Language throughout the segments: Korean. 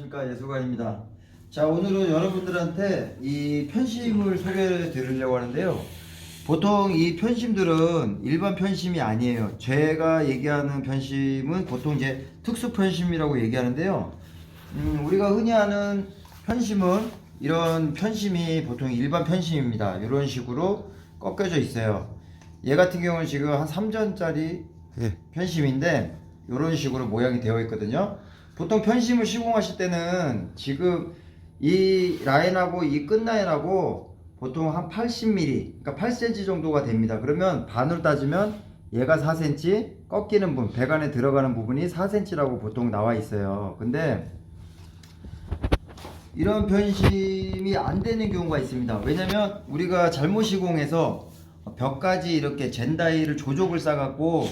안녕하십니까, 예술가입니다. 자, 오늘은 여러분들한테 이 편심을 소개해 드리려고 하는데요. 보통 이 편심들은 일반 편심이 아니에요. 제가 얘기하는 편심은 보통 이제 특수 편심이라고 얘기하는데요. 우리가 흔히 아는 편심은 이런 편심이 보통 일반 편심입니다. 이런 식으로 꺾여져 있어요. 얘 같은 경우는 지금 한 3전짜리 편심인데 이런 식으로 모양이 되어 있거든요. 보통 편심을 시공하실 때는 지금 이 라인하고 이 끝 라인하고 보통 한 80mm, 그러니까 8cm 정도가 됩니다. 그러면 반으로 따지면 얘가 4cm, 꺾이는 부분, 배관에 들어가는 부분이 4cm라고 보통 나와 있어요. 근데 이런 편심이 안 되는 경우가 있습니다. 왜냐면 우리가 잘못 시공해서 벽까지 이렇게 젠다이를 조족을 싸갖고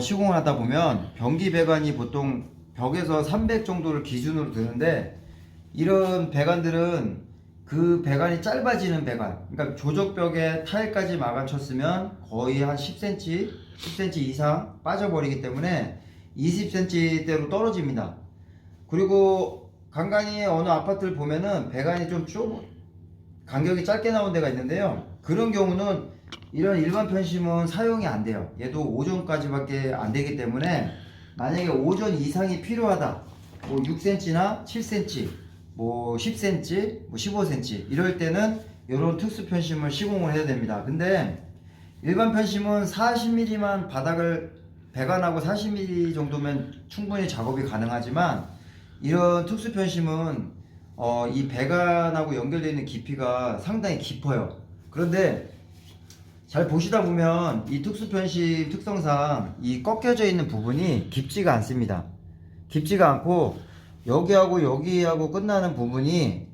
시공을 하다 보면 변기 배관이 보통 벽에서 300 정도를 기준으로 드는데, 이런 배관들은 그 배관이 짧아지는 배관, 그러니까 조적벽에 타일까지 막아쳤으면 거의 한 10cm, 10cm 이상 빠져버리기 때문에 20cm대로 떨어집니다. 그리고 간간히 어느 아파트를 보면은 배관이 좀 간격이 짧게 나온 데가 있는데요. 그런 경우는 이런 일반 편심은 사용이 안 돼요. 얘도 5전까지밖에 안 되기 때문에 만약에 5전 이상이 필요하다, 뭐 6cm나 7cm, 뭐 10cm, 뭐 15cm 이럴 때는 이런 특수 편심을 시공을 해야 됩니다. 근데 일반 편심은 40mm만 바닥을, 배관하고 40mm 정도면 충분히 작업이 가능하지만, 이런 특수 편심은 이 배관하고 연결되어 있는 깊이가 상당히 깊어요. 그런데 잘 보시다 보면 이 특수 편심 특성상 이 꺾여져 있는 부분이 깊지가 않습니다. 깊지가 않고 여기하고 여기하고 끝나는 부분이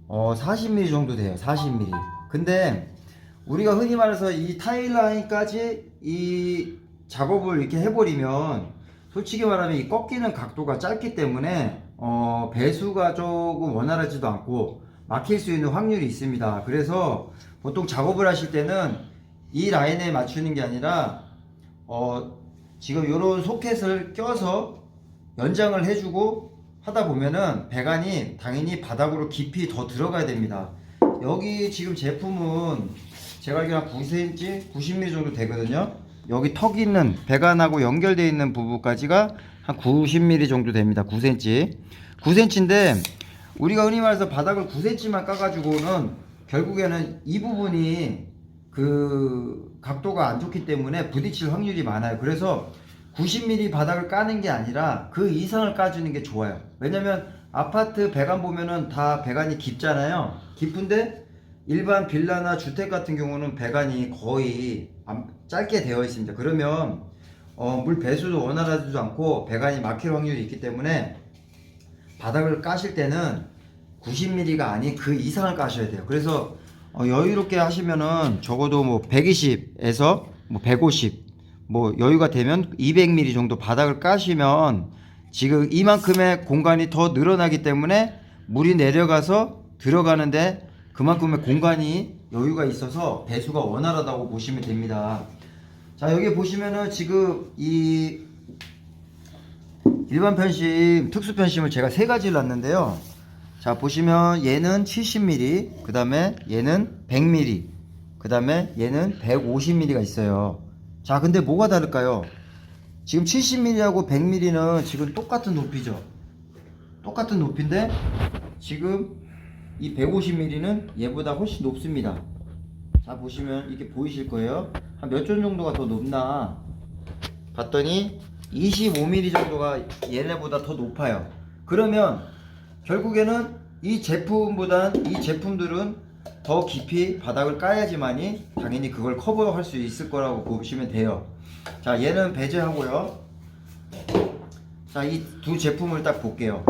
40mm 정도 돼요. 40mm. 근데 우리가 흔히 말해서 이 타일 라인까지 이 작업을 이렇게 해버리면 솔직히 말하면 이 꺾이는 각도가 짧기 때문에 배수가 조금 원활하지도 않고 막힐 수 있는 확률이 있습니다. 그래서 보통 작업을 하실 때는 이 라인에 맞추는 게 아니라 지금 이런 소켓을 껴서 연장을 해주고 하다 보면은 배관이 당연히 바닥으로 깊이 더 들어가야 됩니다. 여기 지금 제품은 제가 알기로 한 9cm, 90mm 정도 되거든요. 여기 턱 있는 배관하고 연결되어 있는 부분까지가 한 90mm 정도 됩니다. 9cm. 9cm인데 우리가 흔히 말해서 바닥을 9cm만 까가지고는 결국에는 이 부분이 그 각도가 안 좋기 때문에 부딪힐 확률이 많아요. 그래서 90mm 바닥을 까는 게 아니라 그 이상을 까주는 게 좋아요. 왜냐면 아파트 배관 보면은 다 배관이 깊잖아요. 깊은데 일반 빌라나 주택 같은 경우는 배관이 거의 짧게 되어 있습니다. 그러면 물 배수도 원활하지도 않고 배관이 막힐 확률이 있기 때문에 바닥을 까실 때는 90mm가 아닌 그 이상을 까셔야 돼요. 그래서 여유롭게 하시면은 적어도 뭐 120에서 뭐 150, 뭐 여유가 되면 200mm 정도 바닥을 까시면 지금 이만큼의 공간이 더 늘어나기 때문에 물이 내려가서 들어가는데 그만큼의 공간이 여유가 있어서 배수가 원활하다고 보시면 됩니다. 자, 여기 보시면은 지금 이 일반 편심, 특수 편심을 제가 세 가지를 놨는데요. 자, 보시면 얘는 70mm, 그 다음에 얘는 100mm, 그 다음에 얘는 150mm가 있어요. 자, 근데 뭐가 다를까요? 지금 70mm하고 100mm는 지금 똑같은 높이죠. 똑같은 높이인데 지금 이 150mm는 얘보다 훨씬 높습니다. 자, 보시면 이게 보이실 거예요. 한 몇 전 정도가 더 높나 봤더니 25mm 정도가 얘네보다 더 높아요. 그러면 결국에는 이 제품보단 이 제품들은 더 깊이 바닥을 까야지만이 당연히 그걸 커버할 수 있을 거라고 보시면 돼요. 자, 얘는 배제하고요. 자, 이 두 제품을 딱 볼게요.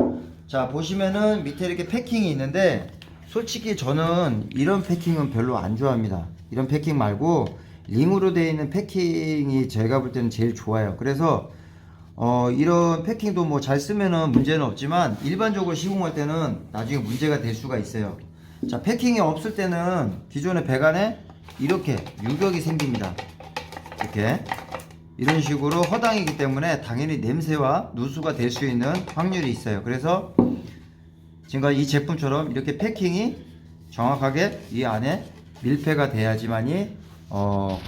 자, 보시면은 밑에 이렇게 패킹이 있는데 솔직히 저는 이런 패킹은 별로 안 좋아합니다. 이런 패킹 말고 링으로 되어 있는 패킹이 제가 볼 때는 제일 좋아요. 그래서 이런 패킹도 뭐 잘 쓰면은 문제는 없지만 일반적으로 시공할 때는 나중에 문제가 될 수가 있어요. 자, 패킹이 없을 때는 기존의 배관에 이렇게 유격이 생깁니다. 이렇게 이런 식으로 허당이기 때문에 당연히 냄새와 누수가 될 수 있는 확률이 있어요. 그래서 지금까지 이 제품처럼 이렇게 패킹이 정확하게 이 안에 밀폐가 돼야지만이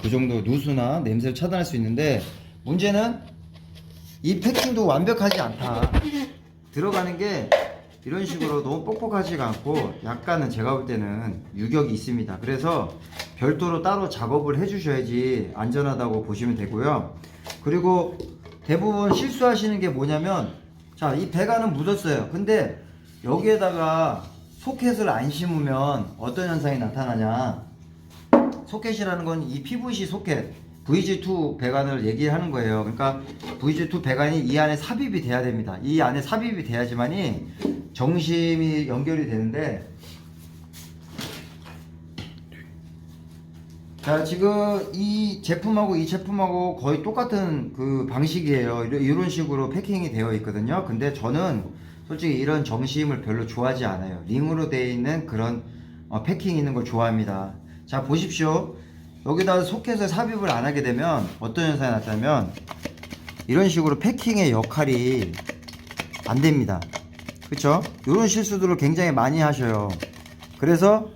그 정도 누수나 냄새를 차단할 수 있는데, 문제는 이 패킹도 완벽하지 않다. 들어가는 게 이런 식으로 너무 뻑뻑하지가 않고 약간은 제가 볼 때는 유격이 있습니다. 그래서 별도로 따로 작업을 해 주셔야지 안전하다고 보시면 되고요. 그리고 대부분 실수하시는 게 뭐냐면, 자, 이 배관은 묻었어요. 근데 여기에다가 소켓을 안 심으면 어떤 현상이 나타나냐. 소켓이라는 건 이 PVC 소켓, VG2 배관을 얘기하는 거예요. 그러니까 VG2 배관이 이 안에 삽입이 돼야 됩니다. 이 안에 삽입이 돼야지만이 정심이 연결이 되는데, 자, 지금 이 제품하고 이 제품하고 거의 똑같은 그 방식이에요. 이런 식으로 패킹이 되어 있거든요. 근데 저는 솔직히 이런 정심을 별로 좋아하지 않아요. 링으로 되어 있는 그런 패킹 있는 걸 좋아합니다. 자, 보십시오. 여기다 소켓을 삽입을 안 하게 되면 어떤 현상이 나타나면 이런 식으로 패킹의 역할이 안 됩니다. 그쵸? 이런 실수들을 굉장히 많이 하셔요. 그래서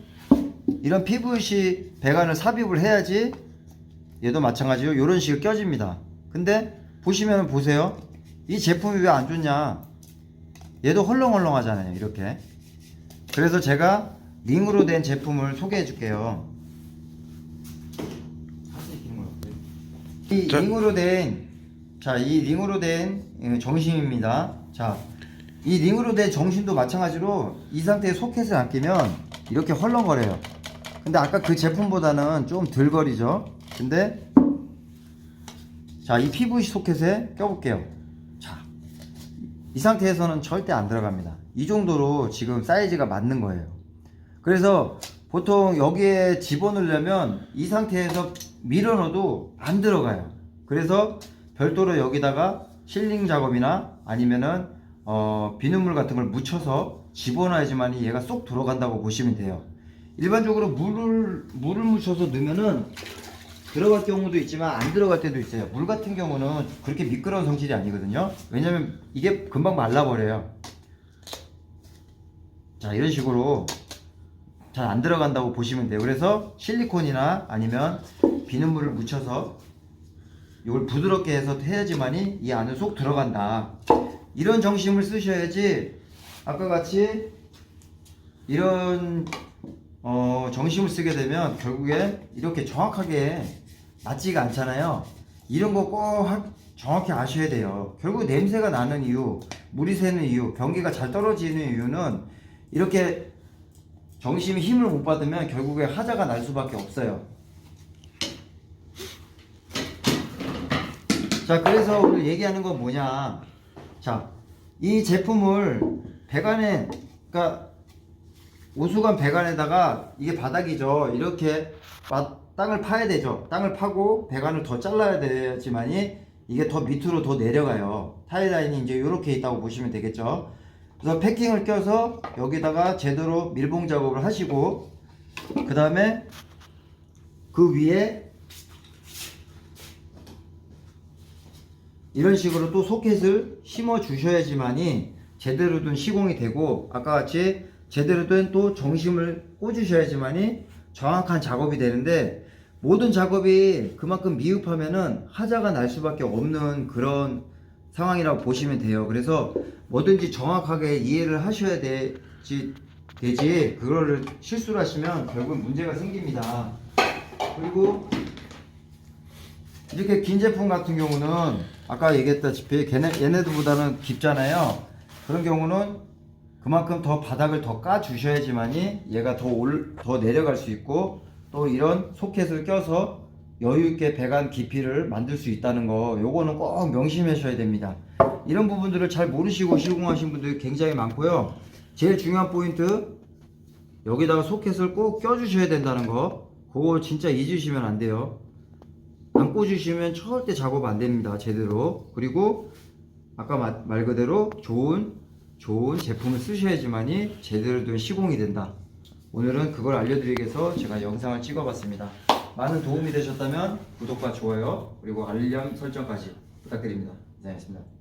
이런 PVC 배관을 삽입을 해야지 얘도 마찬가지로 이런 식으로 껴집니다. 근데 보시면 보세요. 이 제품이 왜 안 좋냐? 얘도 헐렁헐렁 하잖아요. 이렇게. 그래서 제가 링으로 된 제품을 소개해 줄게요. 이 링으로 된, 자, 이 링으로 된 정심입니다. 자, 이 링으로 된 정심도 마찬가지로 이 상태에 소켓을 안 끼면 이렇게 헐렁거려요. 근데 아까 그 제품보다는 좀 덜 거리죠. 근데 자, 이 PVC 소켓에 껴볼게요. 자, 이 상태에서는 절대 안 들어갑니다. 이 정도로 지금 사이즈가 맞는 거예요. 그래서 보통 여기에 집어넣으려면 이 상태에서 밀어넣어도 안 들어가요. 그래서 별도로 여기다가 실링 작업이나 아니면은 비눗물 같은 걸 묻혀서 집어넣어야지만 얘가 쏙 들어간다고 보시면 돼요. 일반적으로 물을 묻혀서 넣으면은 들어갈 경우도 있지만 안 들어갈 때도 있어요. 물 같은 경우는 그렇게 미끄러운 성질이 아니거든요. 왜냐면 이게 금방 말라버려요. 자, 이런 식으로 잘 안 들어간다고 보시면 돼요. 그래서 실리콘이나 아니면 비눗물을 묻혀서 이걸 부드럽게 해서 해야지만이 이 안에 쏙 들어간다. 이런 정심을 쓰셔야지 아까 같이 이런 정심을 쓰게 되면 결국에 이렇게 정확하게 맞지가 않잖아요. 이런 거 꼭 정확히 아셔야 돼요. 결국 냄새가 나는 이유, 물이 새는 이유, 변기가 잘 떨어지는 이유는 이렇게 정심이 힘을 못 받으면 결국에 하자가 날 수밖에 없어요. 자, 그래서 오늘 얘기하는 건 뭐냐. 자, 이 제품을 배관에, 그러니까 오수관 배관에다가, 이게 바닥이죠. 이렇게 땅을 파야 되죠. 땅을 파고 배관을 더 잘라야 되지만이 이게 더 밑으로 더 내려가요. 타일라인이 이제 이렇게 있다고 보시면 되겠죠. 그래서 패킹을 껴서 여기다가 제대로 밀봉 작업을 하시고, 그 다음에 그 위에 이런 식으로 또 소켓을 심어 주셔야지만이 제대로 된 시공이 되고, 아까 같이 제대로 된 또 정심을 꽂으셔야지만이 정확한 작업이 되는데, 모든 작업이 그만큼 미흡하면은 하자가 날 수밖에 없는 그런 상황이라고 보시면 돼요. 그래서 뭐든지 정확하게 이해를 하셔야 되지 그거를 실수를 하시면 결국 문제가 생깁니다. 그리고 이렇게 긴 제품 같은 경우는 아까 얘기했다시피 얘네들보다는 깊잖아요. 그런 경우는 그만큼 더 바닥을 더 까 주셔야지만이 얘가 더 내려갈 수 있고, 또 이런 소켓을 껴서 여유있게 배관 깊이를 만들 수 있다는 거, 요거는 꼭 명심하셔야 됩니다. 이런 부분들을 잘 모르시고 시공하신 분들이 굉장히 많고요. 제일 중요한 포인트, 여기다가 소켓을 꼭 껴주셔야 된다는 거, 그거 진짜 잊으시면 안 돼요. 안 꽂으시면 절대 작업 안 됩니다, 제대로. 그리고 아까 말 그대로 좋은 제품을 쓰셔야지만이 제대로 된 시공이 된다. 오늘은 그걸 알려드리기 위해서 제가 영상을 찍어봤습니다. 많은 도움이 되셨다면 구독과 좋아요, 그리고 알림 설정까지 부탁드립니다. 고생하셨습니다.